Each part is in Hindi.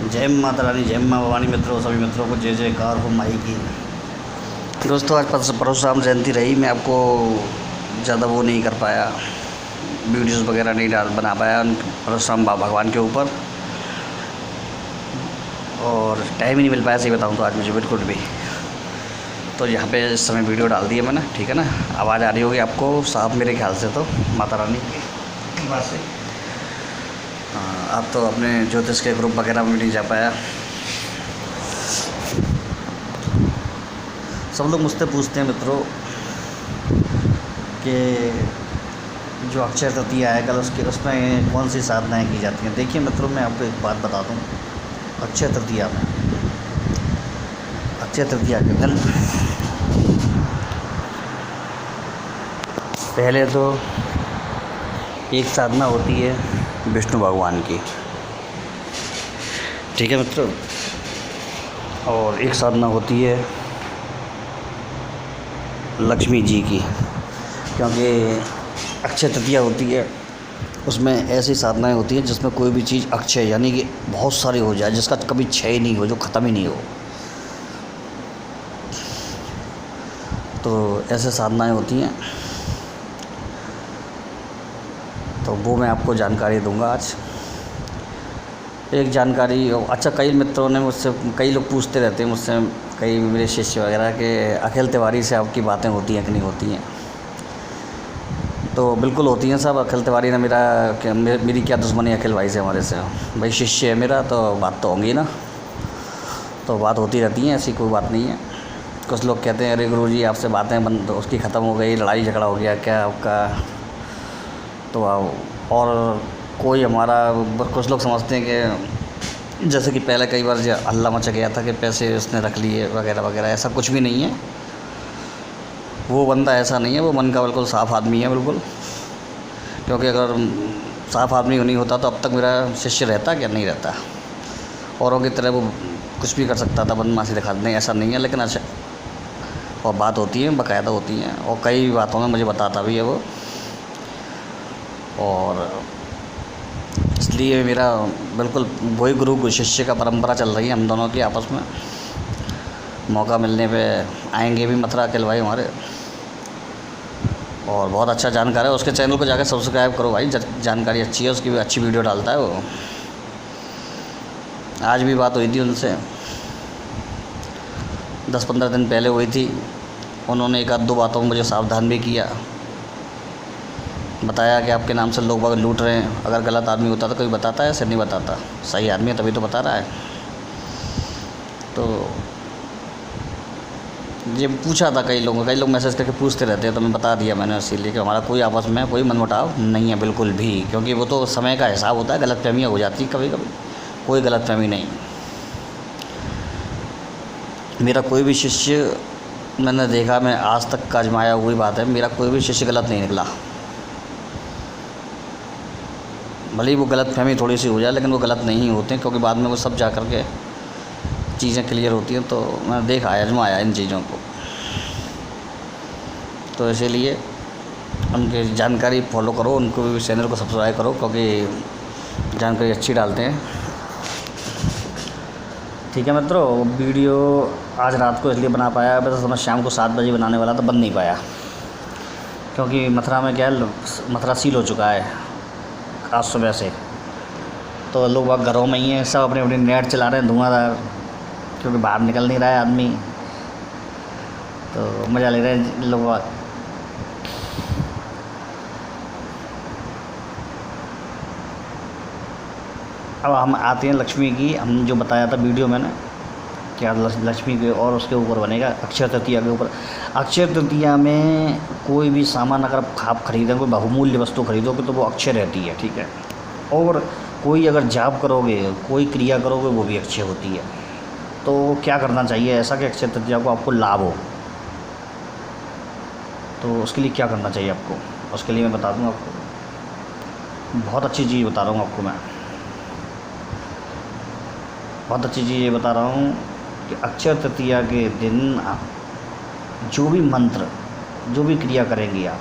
जय माता रानी, जय माँ भवानी। मित्रों, सभी मित्रों को जय जयकार हो माई की। दोस्तों, आज परशुराम जयंती रही। मैं आपको ज़्यादा वो नहीं कर पाया, वीडियोस वगैरह नहीं बना पाया परशुराम भगवान के ऊपर, और टाइम ही नहीं मिल पाया सही बताऊँ तो आज मुझे बिल्कुल भी। तो यहाँ पे इस समय वीडियो डाल दी है मैंने, ठीक है ना। आवाज़ आ रही होगी आपको साफ मेरे ख्याल से, तो माता रानी की बात से। आप तो अपने ज्योतिष के ग्रुप वगैरह में नहीं जा पाया। सब लोग मुझसे पूछते हैं मित्रों कि जो अक्षय तृतीया है कल, उसमें कौन सी साधनाएं की जाती हैं। देखिए मित्रों, मैं आपको एक बात बता दूं। अक्षय तृतीया के दिन पहले तो एक साधना होती है विष्णु भगवान की, ठीक है मित्रों, और एक साधना होती है लक्ष्मी जी की। क्योंकि अक्षय तृतीया होती है, उसमें ऐसी साधनाएं होती हैं जिसमें कोई भी चीज़ अक्षय यानी कि बहुत सारी हो जाए, जिसका कभी क्षय ही नहीं हो, जो ख़त्म ही नहीं हो। तो ऐसे साधनाएं होती हैं, तो वो मैं आपको जानकारी दूंगा आज। एक जानकारी, अच्छा, कई मित्रों ने मुझसे, कई लोग पूछते रहते हैं मुझसे, कई मेरे शिष्य वगैरह के, अखिल तिवारी से आपकी बातें होती हैं कि नहीं होती हैं। तो बिल्कुल होती हैं सब। अखिल तिवारी ने मेरी क्या दुश्मनी अखिल भाई से, हमारे से भाई शिष्य है मेरा, तो बात तो होंगी ना। तो बात होती रहती है, ऐसी कोई बात नहीं है। कुछ लोग कहते हैं अरे गुरुजी आपसे बातें बंद, उसकी ख़त्म हो गई, लड़ाई झगड़ा हो गया क्या आपका। तो और कोई हमारा, कुछ लोग समझते हैं कि जैसे कि पहले कई बार हल्ला मचा गया था कि पैसे उसने रख लिए वगैरह वगैरह। ऐसा कुछ भी नहीं है। वो बंदा ऐसा नहीं है, वो मन का बिल्कुल साफ़ आदमी है, बिल्कुल। क्योंकि अगर साफ़ आदमी नहीं होता तो अब तक मेरा शिष्य रहता क्या, नहीं रहता। औरों की तरह वो कुछ भी कर सकता था, बदमाशी दिखा दें, ऐसा नहीं है। लेकिन अच्छा, और बात होती है, बाकायदा होती हैं, और कई बातों में मुझे बताता भी है वो। और इसलिए मेरा बिल्कुल वही गुरु शिष्य का परंपरा चल रही है हम दोनों की आपस में। मौका मिलने पे आएंगे भी मथुरा अखिल भाई हमारे, और बहुत अच्छा जानकार है। उसके चैनल को जाकर सब्सक्राइब करो भाई, जानकारी अच्छी है उसकी, भी अच्छी वीडियो डालता है वो। आज भी बात हुई थी उनसे, 10-15 दिन पहले हुई थी। उन्होंने एक आध दो बातों में मुझे सावधान भी किया, बताया कि आपके नाम से लोग बाग लूट रहे हैं। अगर गलत आदमी होता तो कोई बताता है, ऐसे नहीं बताता। सही आदमी है तभी तो बता रहा है। तो ये पूछा था कई लोग मैसेज करके पूछते रहते हैं, तो मैं बता दिया मैंने, इसीलिए कि हमारा कोई आपस में कोई मनमुटाव नहीं है बिल्कुल भी। क्योंकि वो तो समय का हिसाब होता है, गलतफहमियाँ हो जाती कभी कभी, कोई गलतफहमी नहीं। मेरा कोई भी शिष्य, मैंने देखा, मैं आज तक का आजमाया हुई बात है, मेरा कोई भी शिष्य गलत नहीं निकला। भले ही वो गलतफहमी थोड़ी सी हो जाए, लेकिन वो गलत नहीं होते, क्योंकि बाद में वो सब जा कर के चीज़ें क्लियर होती हैं। तो मैंने देखा, आजमाया इन चीज़ों को। तो इसीलिए उनकी जानकारी फॉलो करो, उनको भी चैनल को सब्सक्राइब करो, क्योंकि जानकारी अच्छी डालते हैं, ठीक है मित्रों। वीडियो आज रात को इसलिए बना पाया, वैसे तो मैं शाम को 7 बजे बनाने वाला था, बन नहीं पाया। क्योंकि मथुरा में क्या है, मथुरा सील हो चुका है आज सुबह से। तो लोग वहाँ घरों में ही हैं, सब अपने अपने नेट चला रहे हैं धुआंधार, क्योंकि बाहर निकल नहीं रहा है आदमी। तो मज़ा ले रहे हैं लोग। अब हम आते हैं लक्ष्मी की। हम जो बताया था वीडियो में ना, क्या लक्ष्मी के, और उसके ऊपर बनेगा अक्षय तृतीया के ऊपर। अक्षय तृतीया में कोई भी सामान अगर आप खरीदें, कोई बहुमूल्य वस्तु खरीदोगे तो वो अक्षय रहती है, ठीक है। और कोई अगर जाप करोगे, कोई क्रिया करोगे, वो भी अक्षय होती है। तो क्या करना चाहिए ऐसा कि अक्षय तृतीया को आपको लाभ हो। तो उसके लिए क्या करना चाहिए आपको, उसके लिए मैं बता दूँ आपको। बहुत अच्छी चीज़ बता रहा हूँ आपको मैं, बहुत अच्छी चीज़ ये बता रहा हूँ कि अक्षय तृतीया के दिन जो भी मंत्र, जो भी क्रिया करेंगे आप,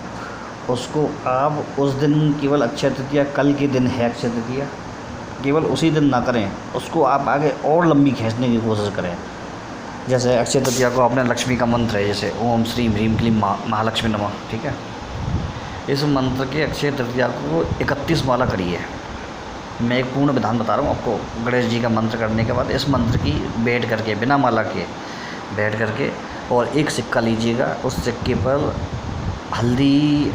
उसको आप उस दिन केवल अक्षय तृतीया, कल के दिन है अक्षय तृतीया, केवल उसी दिन ना करें, उसको आप आगे और लंबी खींचने की कोशिश करें। जैसे अक्षय तृतीया को अपने लक्ष्मी का मंत्र है, जैसे ओम श्रीम ह्रीम क्लीम महालक्ष्मी नमः, ठीक है। इस मंत्र के अक्षय तृतीया को 31 माला करिए। मैं एक पूर्ण विधान बता रहा हूँ आपको। गणेश जी का मंत्र करने के बाद इस मंत्र की बैठ करके, बिना माला के बैठ करके, और एक सिक्का लीजिएगा। उस सिक्के पर हल्दी,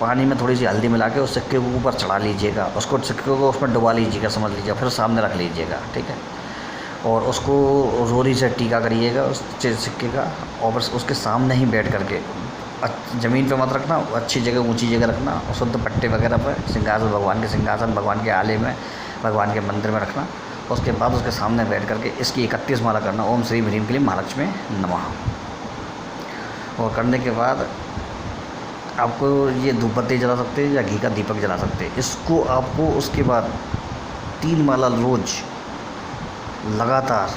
पानी में थोड़ी सी हल्दी मिला के उस सिक्के को ऊपर चढ़ा लीजिएगा। उसको सिक्के को उसमें डुबा लीजिएगा, समझ लीजिए, फिर सामने रख लीजिएगा, ठीक है। और उसको रोरी से टीका करिएगा उस सिक्के का, और बस उसके सामने ही बैठ करके, ज़मीन पे मत रखना, अच्छी जगह, ऊंची जगह रखना, शुद्ध पट्टे वगैरह पर, सिंहासन, भगवान के सिंहासन, भगवान के आले में, भगवान के मंदिर में रखना। उसके बाद उसके सामने बैठ करके इसकी 31 माला करना, ओम श्री ह्रीम क्लीम महालक्ष्मी नमः। और करने के बाद आपको ये धूपबत्ती जला सकते हैं या घी का दीपक जला सकते हैं। इसको आपको उसके बाद 3 माला रोज़ लगातार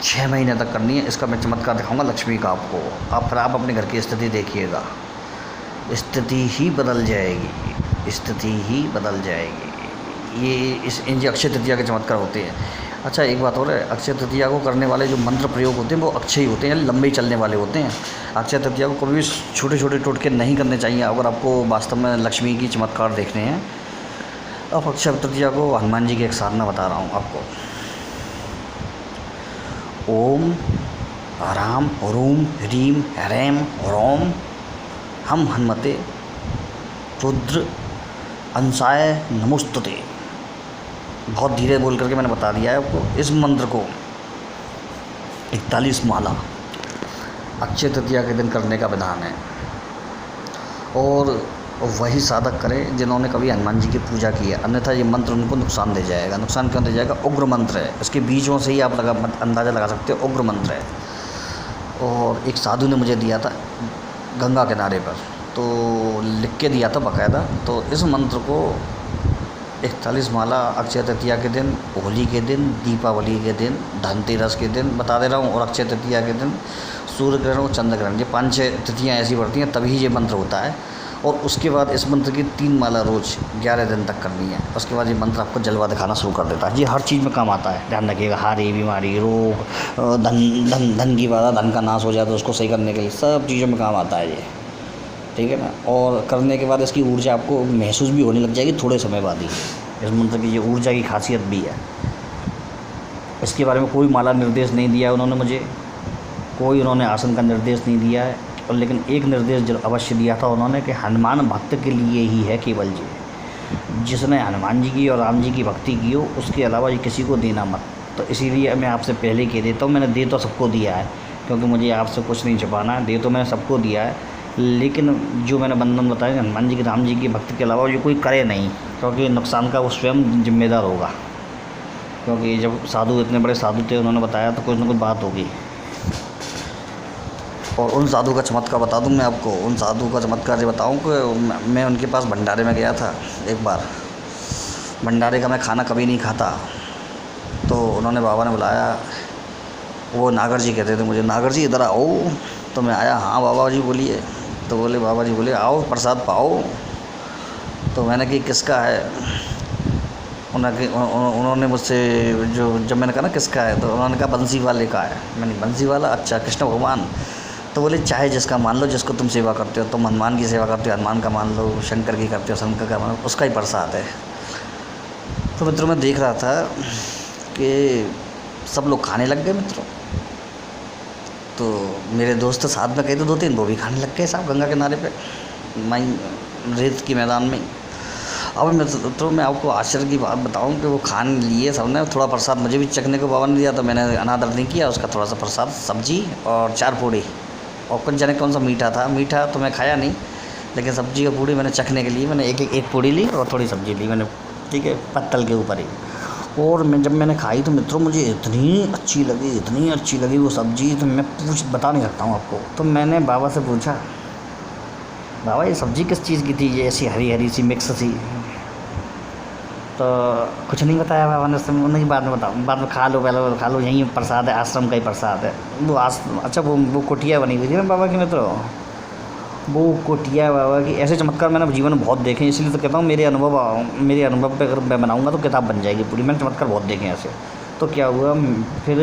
6 महीने तक करनी है। इसका मैं चमत्कार दिखाऊंगा लक्ष्मी का आपको। फिर आप अपने घर की स्थिति देखिएगा, स्थिति ही बदल जाएगी, स्थिति ही बदल जाएगी। ये अक्षय तृतीया के चमत्कार होते हैं। अच्छा, एक बात और है, अक्षय तृतीया को करने वाले जो मंत्र प्रयोग होते हैं वो अक्षय ही होते हैं, यानी लंबे चलने वाले होते हैं। अक्षय तृतीया को कभी भी छोटे छोटे टोटके नहीं करने चाहिए अगर आपको वास्तव में लक्ष्मी की चमत्कार देखने हैं। अब अक्षय तृतीया को हनुमान जी की एक साधना बता रहा हूँ आपको। ओम ह्राम ह्रूम ह्रीम ह्रैम ह्रौम हम हनुमते रुद्र अंशाय नमोस्तुते। बहुत धीरे बोल करके मैंने बता दिया है आपको। इस मंत्र को 41 माला अक्षय तृतीया के दिन करने का विधान है। और वही साधक करें जिन्होंने कभी हनुमान जी की पूजा की है, अन्यथा ये मंत्र उनको नुकसान दे जाएगा। नुकसान क्यों दे जाएगा? उग्र मंत्र है, इसके बीजों से ही आप अंदाज़ा लगा सकते हो, उग्र मंत्र है। और एक साधु ने मुझे दिया था गंगा किनारे पर, तो लिख के दिया था बाकायदा। तो इस मंत्र को 41 माला अक्षय तृतीया के दिन, होली के दिन, दीपावली के दिन, धनतेरस के दिन बता दे रहा हूँ, और अक्षय तृतीया के दिन, सूर्य ग्रहण और चंद्र ग्रहण, ये 5-6 तिथियाँ ऐसी पड़ती हैं तभी ये मंत्र होता है। और उसके बाद इस मंत्र की 3 माला रोज़ 11 दिन तक करनी है। उसके बाद ये मंत्र आपको जलवा दिखाना शुरू कर देता है। ये हर चीज़ में काम आता है, ध्यान रखिएगा। हारी, बीमारी, रोग, धन की बाधा, धन का नाश हो जाए तो उसको सही करने के लिए सब चीज़ों में काम आता है ये, ठीक है ना। और करने के बाद इसकी ऊर्जा आपको महसूस भी होने लग जाएगी थोड़े समय बाद ही। इस मंत्र की ये ऊर्जा की खासियत भी है। इसके बारे में कोई माला निर्देश नहीं दिया है उन्होंने मुझे, कोई उन्होंने आसन का निर्देश नहीं दिया है। और लेकिन एक निर्देश जो अवश्य दिया था उन्होंने कि हनुमान भक्त के लिए ही है केवल ये, जिसने हनुमान जी की और राम जी की भक्ति की हो, उसके अलावा ये किसी को देना मत। तो इसीलिए मैं आपसे पहले कह देता हूँ, मैंने दे तो सबको दिया है, क्योंकि मुझे आपसे कुछ नहीं छुपाना है। दे तो मैंने सबको दिया है, लेकिन जो मैंने बंधन बताया हनुमान जी की, राम जी की भक्ति के अलावा ये कोई करे नहीं, क्योंकि नुकसान का वो स्वयं जिम्मेदार होगा। क्योंकि जब साधु, इतने बड़े साधु थे, उन्होंने बताया तो कुछ ना कुछ बात होगी। और उन साधु का चमत्कार बता दूं मैं आपको। उन साधु का चमत्कार ये बताऊं कि मैं उनके पास भंडारे में गया था एक बार। भंडारे का मैं खाना कभी नहीं खाता, तो उन्होंने, बाबा ने बुलाया, वो नागर जी कहते थे मुझे, नागर जी इधर आओ। तो मैं आया, हाँ बाबा जी बोलिए। तो बोले, बाबा जी बोले आओ प्रसाद पाओ। तो मैंने कि किसका है? उन्होंने मुझसे जब मैंने कहा ना किसका है, तो उन्होंने कहा बंसी वाले का है। मैंने बंसी वाला? अच्छा, कृष्ण भगवान। तो बोले चाहे जिसका मान लो, जिसको तुम सेवा करते हो, तुम हनुमान की सेवा करते हो, हनुमान का मान लो, शंकर की करते हो, शंकर का मान लो, उसका ही प्रसाद है। तो मित्रों मैं देख रहा था कि सब लोग खाने लग गए मित्रों। तो मेरे दोस्त साथ में गए थे 2-3, वो भी खाने लग गए साहब, गंगा किनारे पे, रेत के मैदान में। अब मित्रों मैं आपको आश्चर्य की बात बताऊं कि वो खाने लिए सबने। थोड़ा प्रसाद मुझे भी चखने को बाबा ने दिया, तो मैंने अनादर नहीं किया उसका। थोड़ा सा प्रसाद, सब्जी और 4 पूड़ी, और कुछ जाने कौन सा मीठा था। मीठा तो मैं खाया नहीं, लेकिन सब्जी और पूड़ी मैंने चखने के लिए मैंने एक पूड़ी ली और थोड़ी सब्जी ली मैंने, ठीक है, पत्तल के ऊपर ही। और जब मैंने खाई तो मित्रों मुझे इतनी अच्छी लगी वो सब्ज़ी, तो मैं बता नहीं सकता हूँ आपको। तो मैंने बाबा से पूछा, बाबा ये सब्ज़ी किस चीज़ की थी, ये ऐसी हरी हरी सी मिक्स सी? तो कुछ नहीं बताया बाबा ने। नहीं, बाद में बताऊँ, बाद में खा लो, पहले खा लो, यहीं प्रसाद है, आश्रम का ही प्रसाद है वो। अच्छा, वो कुटिया बनी हुई थी ना बाबा की मित्रों, वो कोटिया बाबा की ऐसे चमत्कार मैंने जीवन में बहुत देखे हैं, इसलिए तो कहता हूँ मेरे अनुभव पे अगर मैं बनाऊँगा तो किताब बन जाएगी पूरी। मैंने चमत्कार बहुत देखे हैं ऐसे। तो क्या हुआ, फिर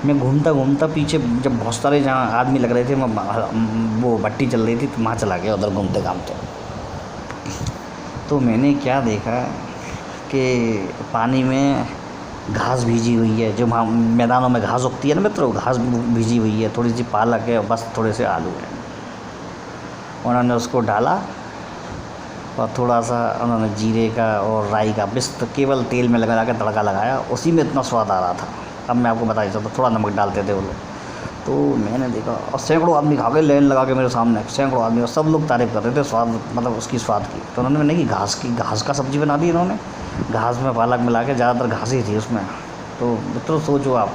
मैं घूमता घूमता पीछे जब बहुत सारे जहाँ आदमी लग रहे थे, मैं वो भट्टी चल रही थी तो वहाँ चला गया उधर घूमते घामते। तो मैंने क्या देखा कि पानी में घास भीजी हुई है, जो वहाँ मैदानों में घास उगती है ना मित्रों, घास भीजी हुई है, थोड़ी सी पालक है और बस थोड़े से आलू हैं। उन्होंने उसको डाला और थोड़ा सा उन्होंने जीरे का और राई का बस केवल तेल में लगा के तड़का लगाया, उसी में इतना स्वाद आ रहा था। अब मैं आपको बता देता, थोड़ा नमक डालते थे वो लोग। तो मैंने देखा और सैकड़ों आदमी खा के लाइन लगा के मेरे सामने, सैकड़ों आदमी, और सब लोग तारीफ़ कर रहे थे स्वाद, मतलब उसकी स्वाद की। तो उन्होंने नहीं कि घास का सब्ज़ी बना दी इन्होंने, घास में पालक मिला के, ज़्यादातर घास ही थी उसमें। तो मित्रों सोचो आप,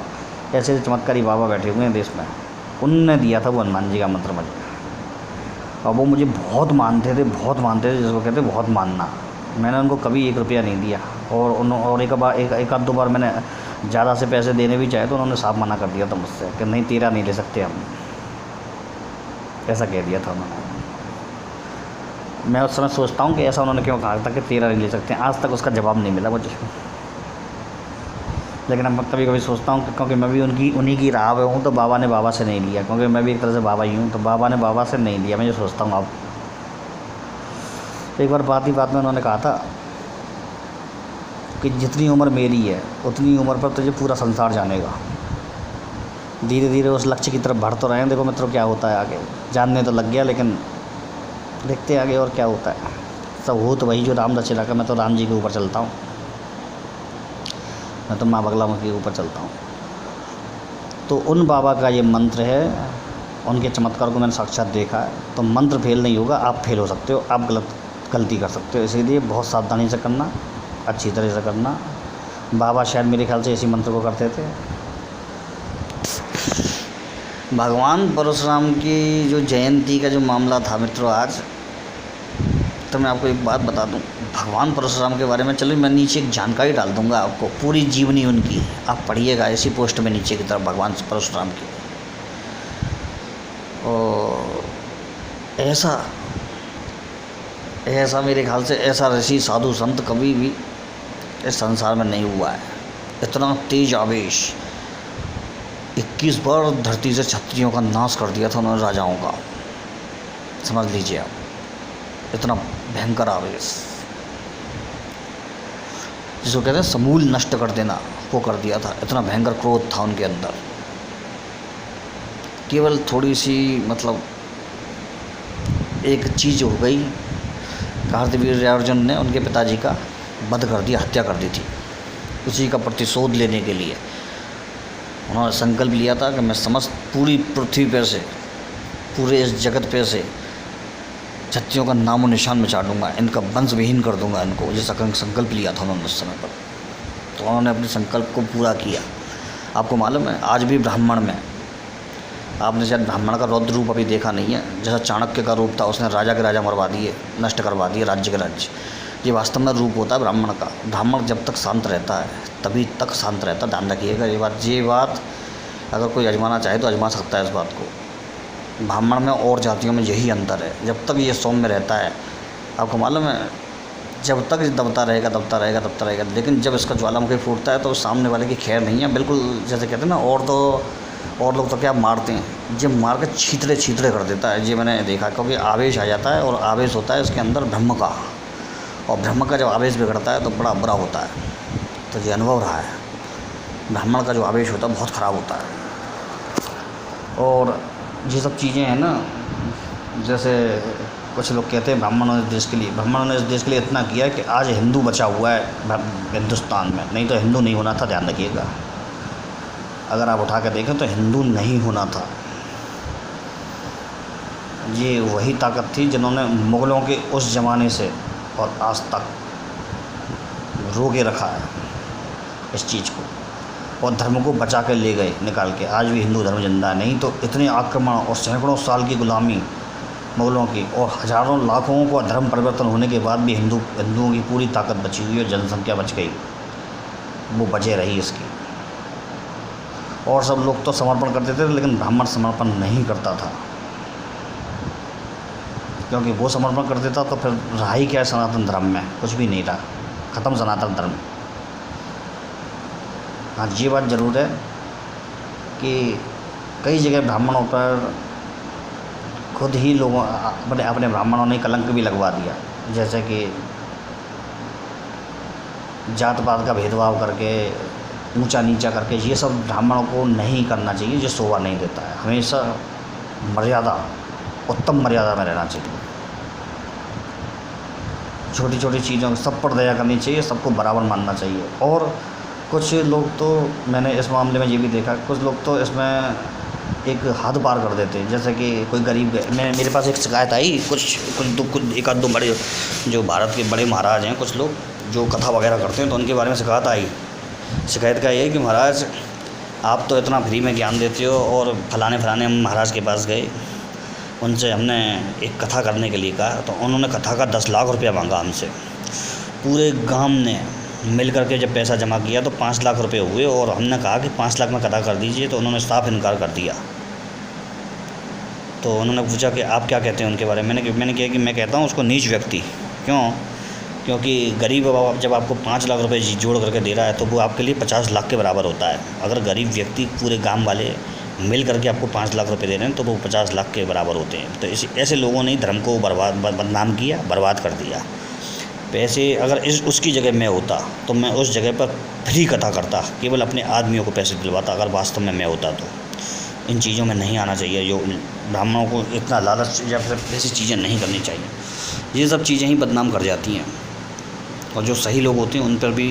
ऐसे चमत्कारी बाबा बैठे हुए हैं देश में, उनने दिया था वो हनुमान जी का मंत्र मुझे। और वो मुझे बहुत मानते थे, जिसको कहते बहुत मानना। मैंने उनको कभी 1 रुपया नहीं दिया, और एक आध दो बार मैंने ज़्यादा से पैसे देने भी चाहे तो उन्होंने साफ मना कर दिया था मुझसे कि नहीं, तेरा नहीं ले सकते हम, ऐसा कह दिया था उन्होंने। मैं उस समय सोचता हूँ कि ऐसा उन्होंने क्यों कहा था कि तेरा नहीं ले सकते, आज तक उसका जवाब नहीं मिला मुझे। लेकिन अब कभी कभी सोचता हूँ कि क्योंकि मैं भी उन्हीं की राह पे हूँ, तो बाबा ने बाबा से नहीं लिया, क्योंकि मैं भी एक तरह से बाबा ही हूँ, तो बाबा ने बाबा से नहीं लिया। मैं ये सोचता हूँ। अब एक बार बात ही बात में उन्होंने कहा था कि जितनी उम्र मेरी है उतनी उम्र पर तुझे पूरा संसार जानेगा। धीरे धीरे उस लक्ष्य की तरफ बढ़ तो रहे हैं। देखो मित्रों क्या होता है आगे, जानने तो लग गया, लेकिन देखते आगे और क्या होता है। सब हो तो वही जो राम दशहरा का, मैं तो राम जी के ऊपर चलता हूँ, मैं तो माँ बगला के ऊपर चलता हूँ। तो उन बाबा का ये मंत्र है, उनके चमत्कार को मैंने साक्षात देखा है। तो मंत्र फेल नहीं होगा, आप फेल हो सकते हो, आप गलती कर सकते हो। इसीलिए बहुत सावधानी से करना, अच्छी तरह से करना। बाबा शायद मेरे ख्याल से इसी मंत्र को करते थे। भगवान परशुराम की जो जयंती का जो मामला था मित्रों आज, तो मैं आपको एक बात बता दूं भगवान परशुराम के बारे में। चलो मैं नीचे एक जानकारी डाल दूंगा आपको, पूरी जीवनी उनकी आप पढ़िएगा इसी पोस्ट में नीचे की तरफ, भगवान परशुराम की। और ऐसा मेरे ख्याल से ऐसा ऋषि साधु संत कभी भी इस संसार में नहीं हुआ है। इतना तेज आवेश, 21 बार धरती से क्षत्रियों का नाश कर दिया था उन्होंने, राजाओं का। समझ लीजिए आप, इतना भयंकर आवेश, जिसको कहते हैं समूल नष्ट कर देना, वो कर दिया था। इतना भयंकर क्रोध था उनके अंदर। केवल थोड़ी सी मतलब एक चीज़ हो गई, कार्तवीर्य अर्जुन ने उनके पिताजी का वध कर दिया, हत्या कर दी थी। उसी का प्रतिशोध लेने के लिए उन्होंने संकल्प लिया था कि मैं समस्त पूरी पृथ्वी पे से, पूरे इस जगत पे से क्षत्रियों का नामो निशान मिटा दूंगा, इनका वंश विहीन कर दूंगा इनको। ये संकल्प लिया था उन्होंने उस समय पर। तो उन्होंने अपने संकल्प को पूरा किया। आपको मालूम है आज भी ब्राह्मण में, आपने शायद ब्राह्मण का रौद्र रूप अभी देखा नहीं है। जैसा चाणक्य का रूप था, उसने राजा के राजा मरवा दिए, नष्ट करवा दिए राज्य के राज्य। ये वास्तव में रूप होता है ब्राह्मण का। ब्राह्मण जब तक शांत रहता है तभी तक शांत रहता है। ध्यान रखिएगा ये बात अगर कोई आजमाना चाहे तो आजमा सकता है इस बात को। ब्राह्मण में और जातियों में यही अंतर है। जब तक ये सौम्य रहता है, आपको मालूम है, जब तक दबता रहेगा, लेकिन जब इसका ज्वालामुखी फूटता है तो सामने वाले की खैर नहीं है। बिल्कुल जैसे कहते हैं ना, और लोग तो क्या मारते हैं, जब मार के छीतरे कर देता है। ये मैंने देखा, क्योंकि आवेश आ जाता है, और आवेश होता है इसके अंदर ब्रह्म का, और ब्रह्म का जब आवेश बिगड़ता है तो बड़ा बुरा होता है। तो ये अनुभव रहा है, ब्राह्मण का जो आवेश होता है बहुत ख़राब होता है। और ये सब चीज़ें हैं ना, जैसे कुछ लोग कहते हैं ब्राह्मणों ने इस देश के लिए इतना किया कि आज हिंदू बचा हुआ है हिंदुस्तान में, नहीं तो हिंदू नहीं होना था। ध्यान रखिएगा, अगर आप उठा कर देखें तो हिंदू नहीं होना था। ये वही ताकत थी जिन्होंने मुग़लों के उस ज़माने से और आज तक रोके रखा है इस चीज़ को, और धर्म को बचा कर ले गए निकाल के। आज भी हिंदू धर्म जिंदा है, नहीं तो इतने आक्रमण और सैकड़ों साल की गुलामी मुग़लों की, और हज़ारों लाखों को धर्म परिवर्तन होने के बाद भी हिंदुओं की पूरी ताकत बची हुई है, जनसंख्या बच गई, वो बचे रही इसकी। और सब लोग तो समर्पण करते थे, लेकिन ब्राह्मण समर्पण नहीं करता था। क्योंकि वो समर्पण कर देता तो फिर रहा ही क्या सनातन धर्म में, कुछ भी नहीं रहा, ख़त्म सनातन धर्म। हाँ, ये बात ज़रूर है कि कई जगह ब्राह्मणों पर खुद ही लोगों अपने ब्राह्मणों ने कलंक भी लगवा दिया, जैसे कि जात पात का भेदभाव करके, ऊंचा नीचा करके। ये सब ब्राह्मणों को नहीं करना चाहिए, ये शोभा नहीं देता है। हमेशा मर्यादा, उत्तम मर्यादा में रहना चाहिए। छोटी छोटी चीज़ों सब पर दया करनी चाहिए, सबको बराबर मानना चाहिए। और कुछ लोग तो, मैंने इस मामले में ये भी देखा, कुछ लोग तो इसमें एक हद पार कर देते हैं। जैसे कि कोई गरीब, मेरे पास एक शिकायत आई, कुछ एक आध दो बड़े जो भारत के बड़े महाराज हैं, कुछ लोग जो कथा वगैरह करते हैं, तो उनके बारे में शिकायत आई। शिकायत का ये है कि महाराज आप तो इतना फ्री में ज्ञान देते हो, और फलाने हम महाराज के पास गए, उनसे हमने एक कथा करने के लिए कहा, तो उन्होंने कथा का 10 लाख रुपया मांगा हमसे। पूरे गांव ने मिल करके जब पैसा जमा किया तो 5 लाख रुपए हुए, और हमने कहा कि 5 लाख में कथा कर दीजिए, तो उन्होंने साफ इनकार कर दिया। तो उन्होंने पूछा कि आप क्या कहते हैं उनके बारे में। मैंने कहा कि मैं कहता हूँ उसको नीच व्यक्ति। क्यों? क्योंकि गरीब बाबा जब आपको 5 लाख रुपए जोड़ करके दे रहा है तो वो आपके लिए 50 लाख के बराबर होता है। अगर गरीब व्यक्ति पूरे गांव वाले मिल करके आपको 5 लाख रुपए दे रहे हैं तो वो 50 लाख के बराबर होते हैं। तो ऐसे लोगों ने धर्म को बदनाम किया, बर्बाद कर दिया। पैसे अगर उसकी जगह मैं होता तो मैं उस जगह पर फ्री कथा करता, केवल अपने आदमियों को पैसे दिलवाता, अगर वास्तव में मैं होता तो। इन चीज़ों में नहीं आना चाहिए। जो ब्राह्मणों को इतना लालच या फिर ऐसी चीज़ें नहीं करनी चाहिए। ये सब चीज़ें ही बदनाम कर जाती हैं, और जो सही लोग होते हैं उन पर भी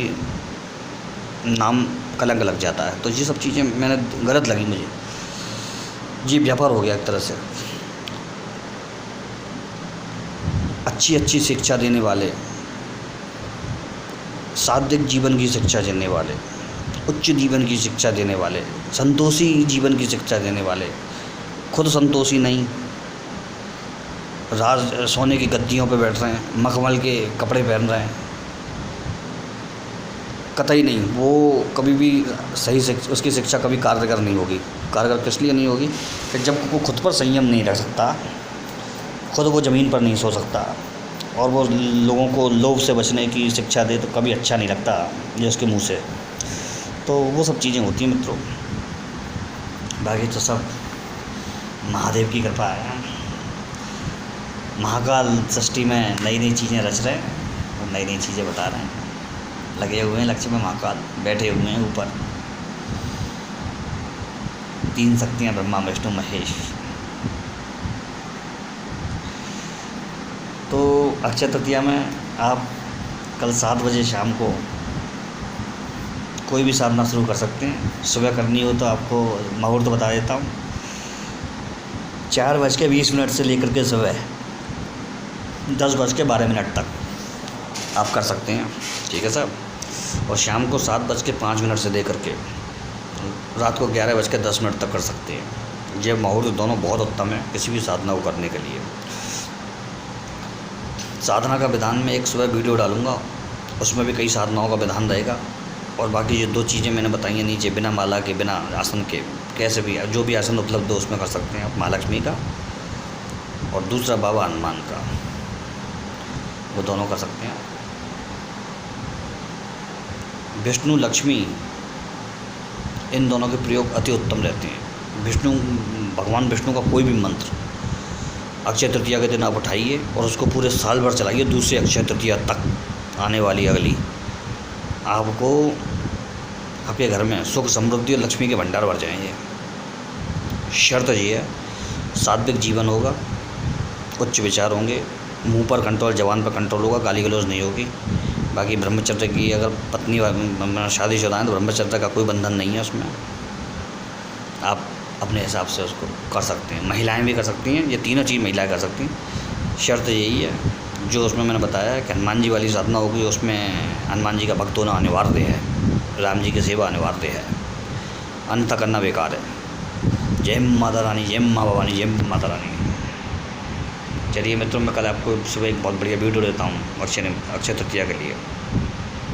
नाम कलंक लग जाता है। तो ये सब चीज़ें मैंने गलत लगी मुझे। जी व्यापार हो गया एक तरह से। अच्छी शिक्षा देने वाले, सात्विक जीवन की शिक्षा देने वाले, उच्च जीवन की शिक्षा देने वाले, संतोषी जीवन की शिक्षा देने वाले, खुद संतोषी नहीं, सोने की गद्दियों पर बैठ रहे हैं, मखमल के कपड़े पहन रहे हैं, कतई नहीं। वो कभी भी सही उसकी शिक्षा कभी कारगर नहीं होगी। कारगर किस लिए नहीं होगी कि जब वो खुद पर संयम नहीं रख सकता, खुद वो ज़मीन पर नहीं सो सकता, और वो लोगों को लोभ से बचने की शिक्षा दे, तो कभी अच्छा नहीं लगता ये उसके मुंह से। तो वो सब चीज़ें होती हैं मित्रों। बाकी तो सब महादेव की कृपा है। महाकाल सृष्टि में नई चीज़ें रच रहे हैं और नई चीज़ें बता रहे हैं। लगे हुए हैं लक्ष्य में महाकाल, बैठे हुए हैं ऊपर। 3 शक्तियाँ ब्रह्मा विष्णु महेश। तो अक्षय तृतीया में आप कल 7 बजे शाम को कोई भी साधना शुरू कर सकते हैं। सुबह करनी हो तो आपको मुहूर्त बता देता हूँ, 4:20 से लेकर के सुबह 10:12 तक आप कर सकते हैं। ठीक है साहब। और शाम को 7:05 से लेकर के रात को 11:10 तक कर सकते हैं। ये मुहूर्त दोनों बहुत उत्तम है किसी भी साधना को करने के लिए। साधना का विधान में एक सुबह वीडियो डालूंगा, उसमें भी कई साधनाओं का विधान रहेगा। और बाकी ये 2 चीज़ें मैंने बताई हैं नीचे, बिना माला के, बिना आसन के, कैसे भी जो भी आसन उपलब्ध हो उसमें कर सकते हैं आप। महालक्ष्मी का और दूसरा बाबा हनुमान का, वो दोनों कर सकते हैं। विष्णु लक्ष्मी इन दोनों के प्रयोग अति उत्तम रहते हैं। भगवान विष्णु का कोई भी मंत्र अक्षय तृतीया के दिन आप उठाइए और उसको पूरे साल भर चलाइए। दूसरे अक्षय तृतीया तक आने वाली अगली, आपको आपके घर में सुख समृद्धि और लक्ष्मी के भंडार भर जाएंगे। शर्त ये है, सात्विक जीवन होगा, उच्च विचार होंगे, मुंह पर कंट्रोल, जबान पर कंट्रोल होगा, गाली गलौज नहीं होगी। बाकी ब्रह्मचर्य की, अगर पत्नी शादीशुदा है तो ब्रह्मचर्य का कोई बंधन नहीं है उसमें, आप अपने हिसाब से उसको कर सकते हैं। महिलाएं भी कर सकती हैं, ये तीनों चीज़ महिलाएं कर सकती हैं। शर्त यही है जो उसमें मैंने बताया है कि हनुमान जी वाली साधना होगी, उसमें हनुमान जी का भक्त होना अनिवार्य है, राम जी की सेवा अनिवार्य है, अन्यथा करना बेकार है। जय माता रानी, जय माँ भवानी, जय माता रानी। चलिए मित्रों, मैं कल आपको सुबह एक बहुत बढ़िया वीडियो देता हूँ अक्षय तृतीया के लिए।